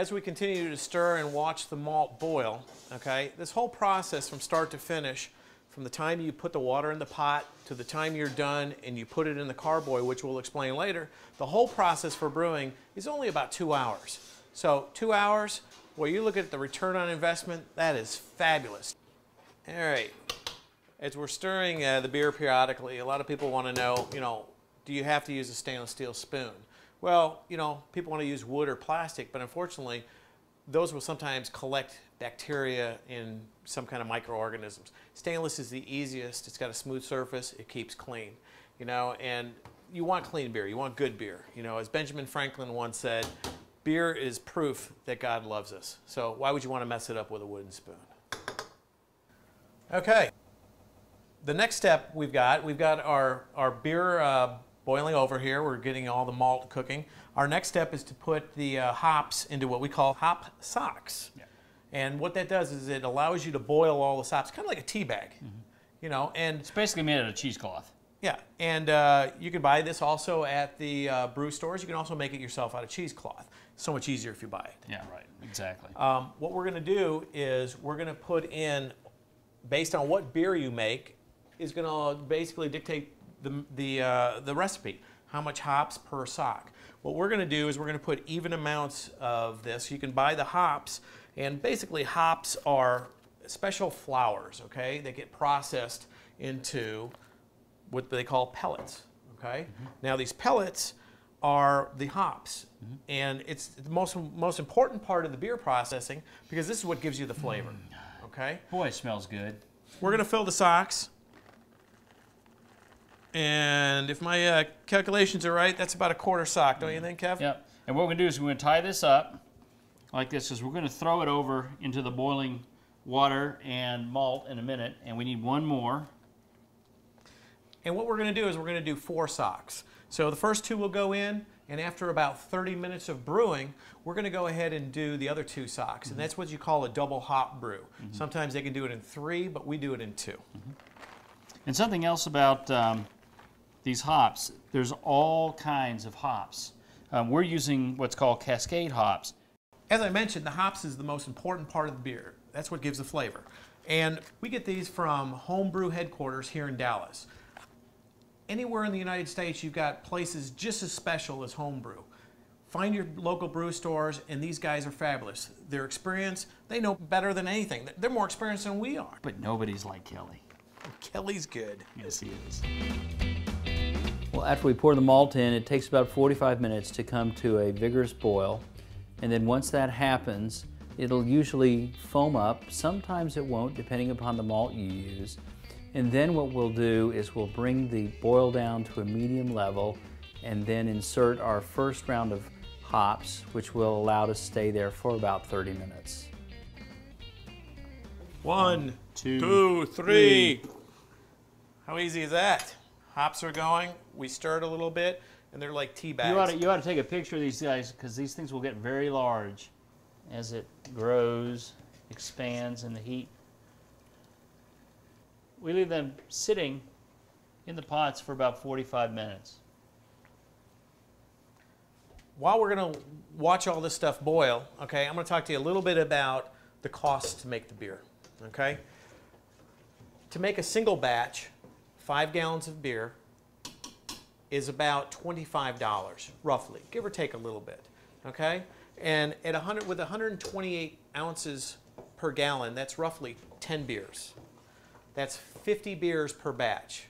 as we continue to stir and watch the malt boil, okay, this whole process from start to finish, from the time you put the water in the pot to the time you're done and you put it in the carboy, which we'll explain later, the whole process for brewing is only about 2 hours. So 2 hours, well, you look at the return on investment, that is fabulous. All right, as we're stirring the beer periodically, a lot of people want to know, do you have to use a stainless steel spoon? Well, people want to use wood or plastic, but unfortunately, those will sometimes collect bacteria in some kind of microorganisms. Stainless is the easiest. It's got a smooth surface. It keeps clean, and you want clean beer. You want good beer. As Benjamin Franklin once said, beer is proof that God loves us. So why would you want to mess it up with a wooden spoon? Okay. The next step we've got our beer boiling over here. We're getting all the malt cooking. Our next step is to put the hops into what we call hop socks. Yeah. And what that does is it allows you to boil all the hops, kind of like a tea bag, and it's basically made out of cheesecloth. Yeah, and you can buy this also at the brew stores. You can also make it yourself out of cheesecloth. So much easier if you buy it. Yeah, right, exactly. What we're going to do is we're going to put in, based on what beer you make, is going to basically dictate the recipe, how much hops per sock. What we're going to do is we're going to put even amounts of this. You can buy the hops, and basically hops are special flours, okay? They get processed into what they call pellets, okay? Mm-hmm. Now these pellets are the hops, and it's the most important part of the beer processing because this is what gives you the flavor, okay? Boy, it smells good. We're going to fill the socks. And if my calculations are right, that's about a quarter sock, don't you think, Kev? Yep. And what we're going to do is we're going to tie this up like this, because we're going to throw it over into the boiling water and malt in a minute, and we need one more. And what we're going to do is we're going to do 4 socks. So the first 2 will go in, and after about 30 minutes of brewing, we're going to go ahead and do the other 2 socks. And that's what you call a double hop brew. Sometimes they can do it in 3, but we do it in 2. And something else about these hops, there's all kinds of hops. We're using what's called cascade hops. As I mentioned, the hops is the most important part of the beer. That's what gives the flavor. And we get these from Homebrew headquarters here in Dallas. Anywhere in the United States, you've got places just as special as Homebrew. Find your local brew stores, and these guys are fabulous. Their experience, they know better than anything. They're more experienced than we are. But nobody's like Kelly. Kelly's good. Yes, he is. Well, after we pour the malt in, it takes about 45 minutes to come to a vigorous boil. And then once that happens, it'll usually foam up. Sometimes it won't, depending upon the malt you use. And then what we'll do is we'll bring the boil down to a medium level and then insert our first round of hops, which will allow it to stay there for about 30 minutes. 1, 2, 3. How easy is that? Hops are going, we stir it a little bit, and they're like tea bags. You ought to take a picture of these guys, because these things will get very large as it grows, expands in the heat. We leave them sitting in the pots for about 45 minutes. While we're going to watch all this stuff boil, okay, I'm going to talk to you a little bit about the cost to make the beer, okay? To make a single batch, 5 gallons of beer is about $25, roughly, give or take a little bit, okay? And at with 128 ounces per gallon, that's roughly 10 beers. That's 50 beers per batch.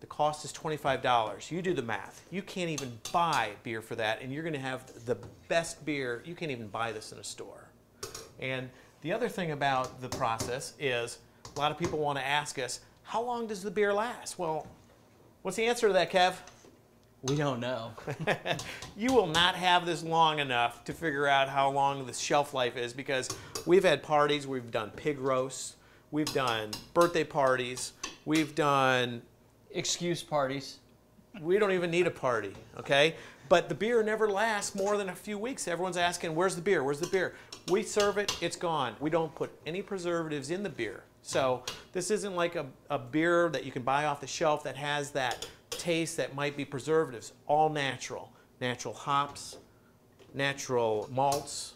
The cost is $25. You do the math. You can't even buy beer for that, and you're going to have the best beer. You can't even buy this in a store. And the other thing about the process is a lot of people want to ask us, how long does the beer last? Well, what's the answer to that, Kev? We don't know. You will not have this long enough to figure out how long the shelf life is, because we've had parties, we've done pig roasts, we've done birthday parties, we've done excuse parties. We don't even need a party, okay? But the beer never lasts more than a few weeks. Everyone's asking, where's the beer? Where's the beer? We serve it, it's gone. We don't put any preservatives in the beer. So this isn't like a beer that you can buy off the shelf that has that taste that might be preservatives. All natural. Natural hops, natural malts,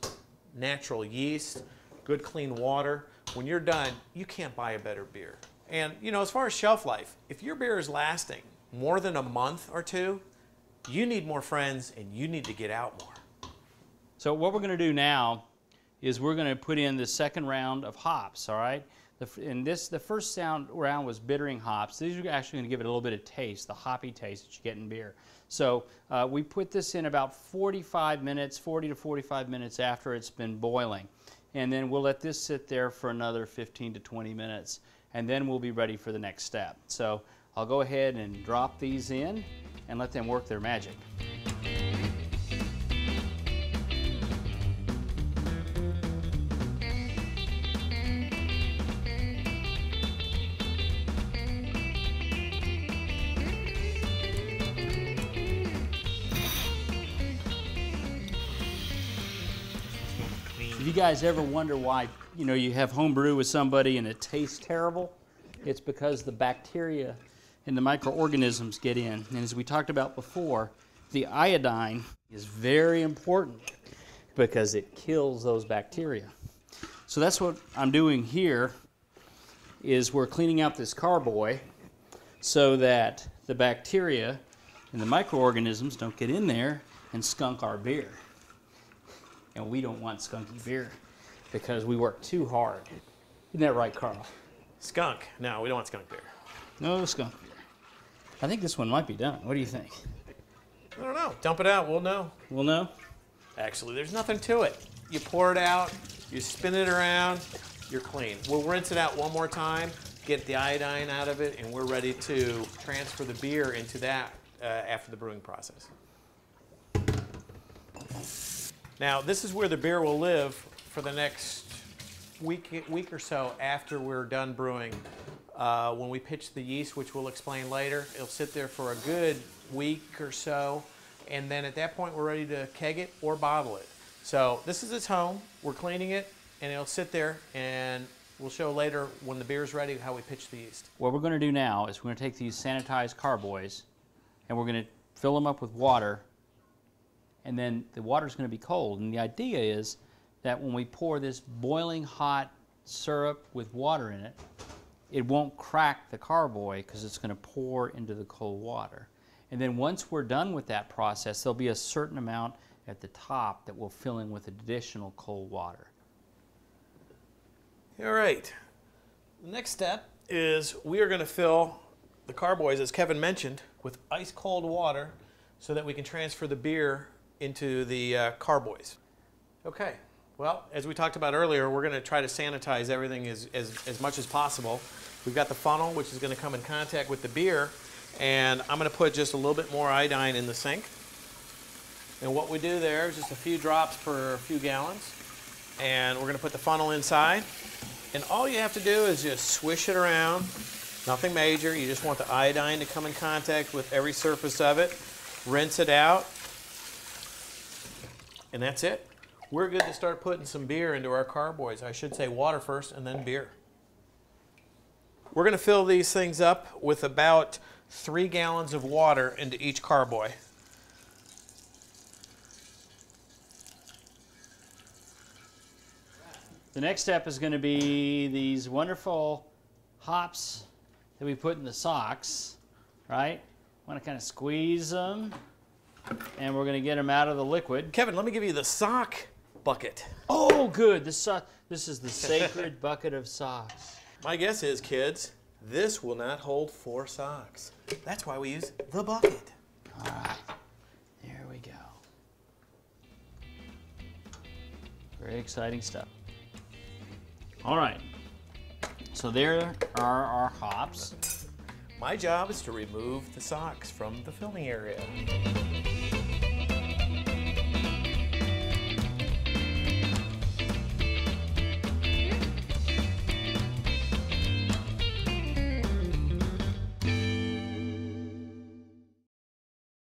natural yeast, good clean water. When you're done, you can't buy a better beer. And you know, as far as shelf life, if your beer is lasting more than a month or two, you need more friends and you need to get out more. So what we're going to do now is we're going to put in the second round of hops, all right? The first round was bittering hops. These are actually going to give it a little bit of taste, the hoppy taste that you get in beer. So we put this in about 45 minutes, 40 to 45 minutes after it's been boiling. And then we'll let this sit there for another 15 to 20 minutes. And then we'll be ready for the next step. So I'll go ahead and drop these in and let them work their magic. If you guys ever wonder why, you know, you have home brew with somebody and it tastes terrible, it's because the bacteria and the microorganisms get in. And as we talked about before, the iodine is very important because it kills those bacteria. So that's what I'm doing here, is we're cleaning out this carboy so that the bacteria and the microorganisms don't get in there and skunk our beer. And we don't want skunky beer because we work too hard. Isn't that right, Carl? Skunk. No, we don't want skunk beer. No skunk beer. I think this one might be done. What do you think? I don't know. Dump it out. We'll know. We'll know? Actually, there's nothing to it. You pour it out, you spin it around, you're clean. We'll rinse it out one more time, get the iodine out of it, and we're ready to transfer the beer into that after the brewing process. Now, this is where the beer will live for the next week or so after we're done brewing. When we pitch the yeast, which we'll explain later, it'll sit there for a good week or so, and then at that point we're ready to keg it or bottle it. So this is its home. We're cleaning it, and it'll sit there, and we'll show later when the beer's ready how we pitch the yeast. What we're going to do now is we're going to take these sanitized carboys and we're going to fill them up with water, and then the water's going to be cold. And the idea is that when we pour this boiling hot syrup with water in it, it won't crack the carboy because it's going to pour into the cold water. And then once we're done with that process, there'll be a certain amount at the top that we'll fill in with additional cold water. All right. The next step is we are going to fill the carboys, as Kevin mentioned, with ice cold water so that we can transfer the beer into the carboys. Okay. Well, as we talked about earlier, we're going to try to sanitize everything as much as possible. We've got the funnel, which is going to come in contact with the beer, and I'm going to put just a little bit more iodine in the sink. And what we do there is just a few drops per few gallons, and we're going to put the funnel inside. And all you have to do is just swish it around, nothing major. You just want the iodine to come in contact with every surface of it. Rinse it out, and that's it. We're good to start putting some beer into our carboys. I should say water first and then beer. We're going to fill these things up with about 3 gallons of water into each carboy. The next step is going to be these wonderful hops that we put in the socks, right? Want to kind of squeeze them, and we're going to get them out of the liquid. Kevin, let me give you the sock bucket. Oh, good. This is the sacred bucket of socks. My guess is, kids, this will not hold 4 socks. That's why we use the bucket. All right. There we go. Very exciting stuff. All right. So there are our hops. My job is to remove the socks from the filling area.